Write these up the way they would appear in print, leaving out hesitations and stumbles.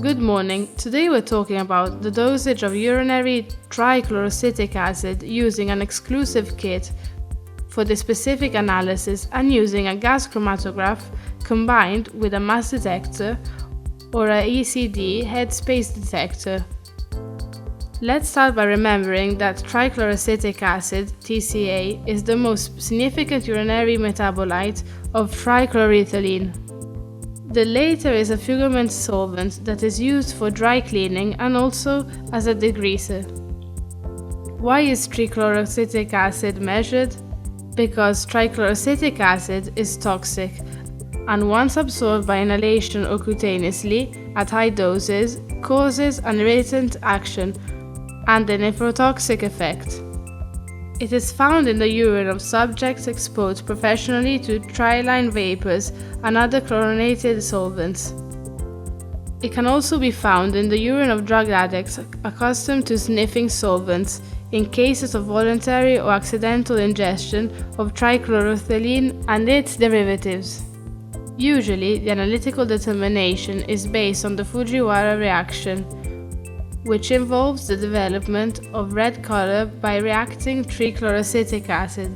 Good morning. Today we're talking about the dosage of urinary trichloroacetic acid using an exclusive kit for the specific analysis and using a gas chromatograph combined with a mass detector or a ECD headspace detector. Let's start by remembering that trichloroacetic acid, TCA, is the most significant urinary metabolite of trichloroethylene. The latter is a fumigant solvent that is used for dry cleaning and also as a degreaser. Why is trichloroacetic acid measured? Because trichloroacetic acid is toxic and once absorbed by inhalation or cutaneously at high doses causes an irritant action and a nephrotoxic effect. It is found in the urine of subjects exposed professionally to trilene vapors and other chlorinated solvents. It can also be found in the urine of drug addicts accustomed to sniffing solvents in cases of voluntary or accidental ingestion of trichloroethylene and its derivatives. Usually, the analytical determination is based on the Fujiwara reaction, which involves the development of red color by reacting trichloroacetic acid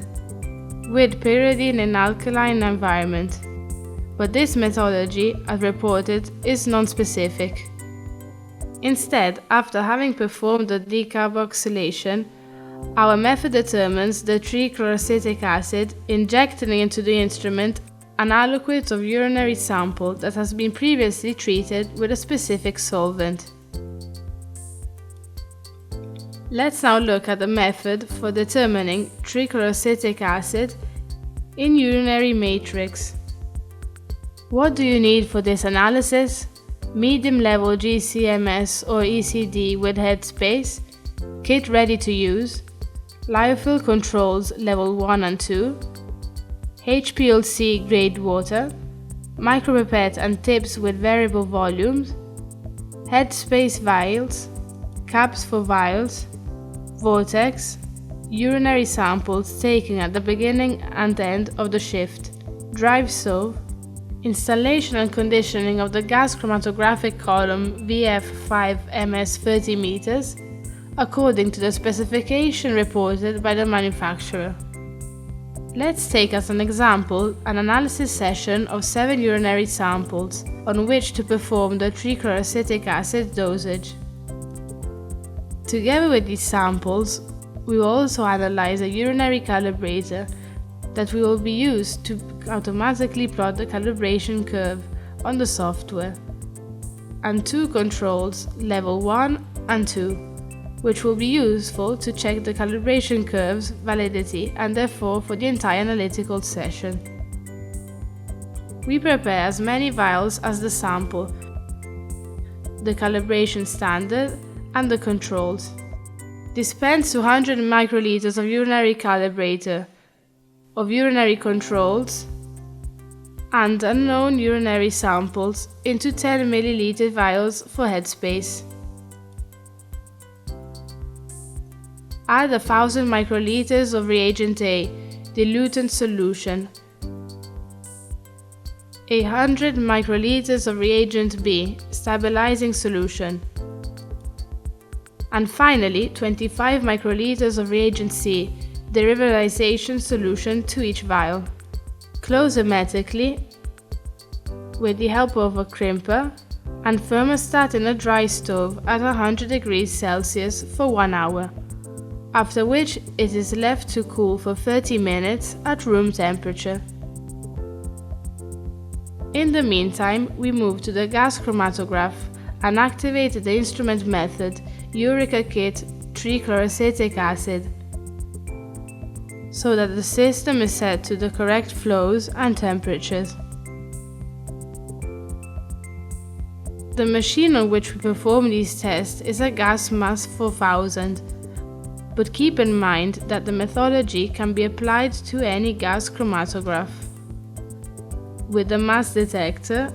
with pyridine in alkaline environment. But this methodology, as reported, is non-specific. Instead, after having performed the decarboxylation, our method determines the trichloroacetic acid, injecting into the instrument an aliquot of urinary sample that has been previously treated with a specific solvent. Let's now look at the method for determining trichloroacetic acid in urinary matrix. What do you need for this analysis? Medium-level GCMS or ECD with headspace, kit ready to use, lyophil controls level 1 and 2, HPLC grade water, micropipette and tips with variable volumes, headspace vials, caps for vials, vortex, urinary samples taken at the beginning and end of the shift, drive stove, installation and conditioning of the gas chromatographic column VF5 MS 30 meters, according to the specification reported by the manufacturer. Let's take as an example an analysis session of 7 urinary samples on which to perform the trichloroacetic acid dosage. Together with these samples, we will also analyze a urinary calibrator that will be used to automatically plot the calibration curve on the software, and 2 controls, level 1 and 2, which will be useful to check the calibration curve's validity and therefore for the entire analytical session. We prepare as many vials as the sample, the calibration standard, and the controls. Dispense 200 microliters of urinary calibrator, of urinary controls, and unknown urinary samples into 10 ml vials for headspace. Add 1000 microliters of reagent A, diluent solution, 100 microliters of reagent B, stabilizing solution, and finally 25 microliters of reagent C, derivatization solution to each vial. Close hermetically with the help of a crimper and thermostat in a dry stove at 100 degrees Celsius for 1 hour, after which it is left to cool for 30 minutes at room temperature. In the meantime, we move to the gas chromatograph and activate the instrument method Eureka Kit trichloroacetic acid, so that the system is set to the correct flows and temperatures. The machine on which we perform these tests is a Gas Mass 4000, but keep in mind that the methodology can be applied to any gas chromatograph with a mass detector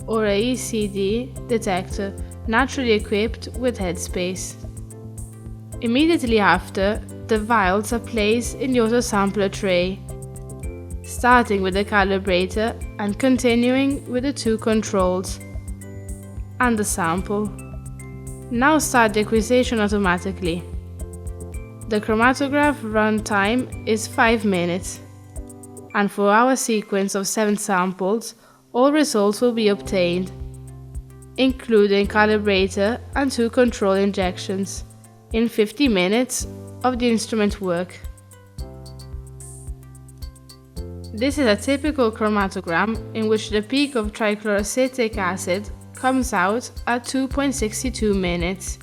or a ECD detector naturally equipped with headspace. Immediately after, the vials are placed in the autosampler tray, starting with the calibrator and continuing with the 2 controls. and the sample. Now start the acquisition automatically. The chromatograph run time is 5 minutes, and for our sequence of 7 samples, all results will be obtained, including calibrator and 2 control injections, in 50 minutes of the instrument work. This is a typical chromatogram in which the peak of trichloroacetic acid comes out at 2.62 minutes.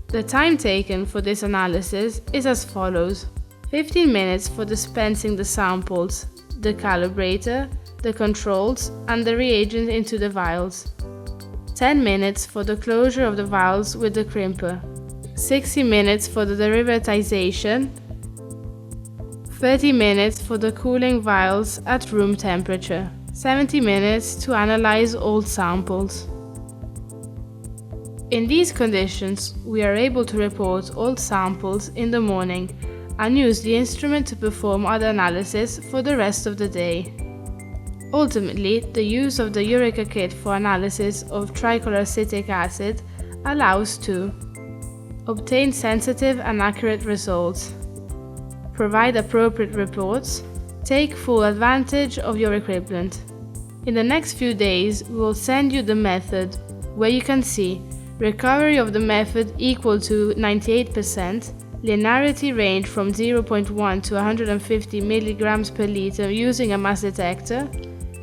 The time taken for this analysis is as follows: 15 minutes for dispensing the samples, the calibrator, the controls and the reagent into the vials, 10 minutes for the closure of the vials with the crimper, 60 minutes for the derivatization, 30 minutes for the cooling vials at room temperature, 70 minutes to analyze all samples. In these conditions, we are able to report all samples in the morning and use the instrument to perform other analysis for the rest of the day. Ultimately, the use of the Eureka kit for analysis of trichloroacetic acid allows to obtain sensitive and accurate results, provide appropriate reports, take full advantage of your equipment. In the next few days, we will send you the method, where you can see recovery of the method equal to 98%, linearity range from 0.1 to 150 mg per liter using a mass detector,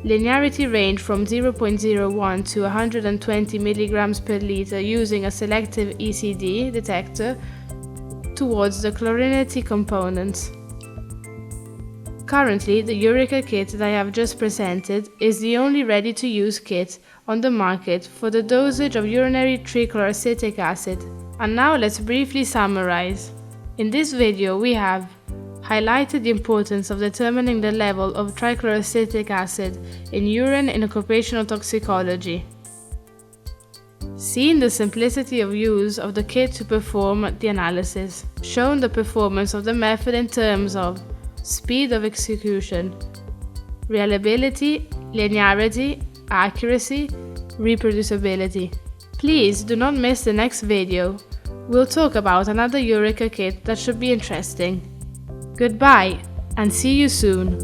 linearity range from 0.01 to 120 mg per liter using a selective ECD detector towards the chlorinity components. Currently, the Eureka kit that I have just presented is the only ready-to-use kit on the market for the dosage of urinary trichloroacetic acid. And now let's briefly summarize. In this video we have highlighted the importance of determining the level of trichloroacetic acid in urine in occupational toxicology, seen the simplicity of use of the kit to perform the analysis, shown the performance of the method in terms of speed of execution, reliability, linearity, accuracy, reproducibility. Please do not miss the next video. We'll talk about another Eureka kit that should be interesting. Goodbye and see you soon.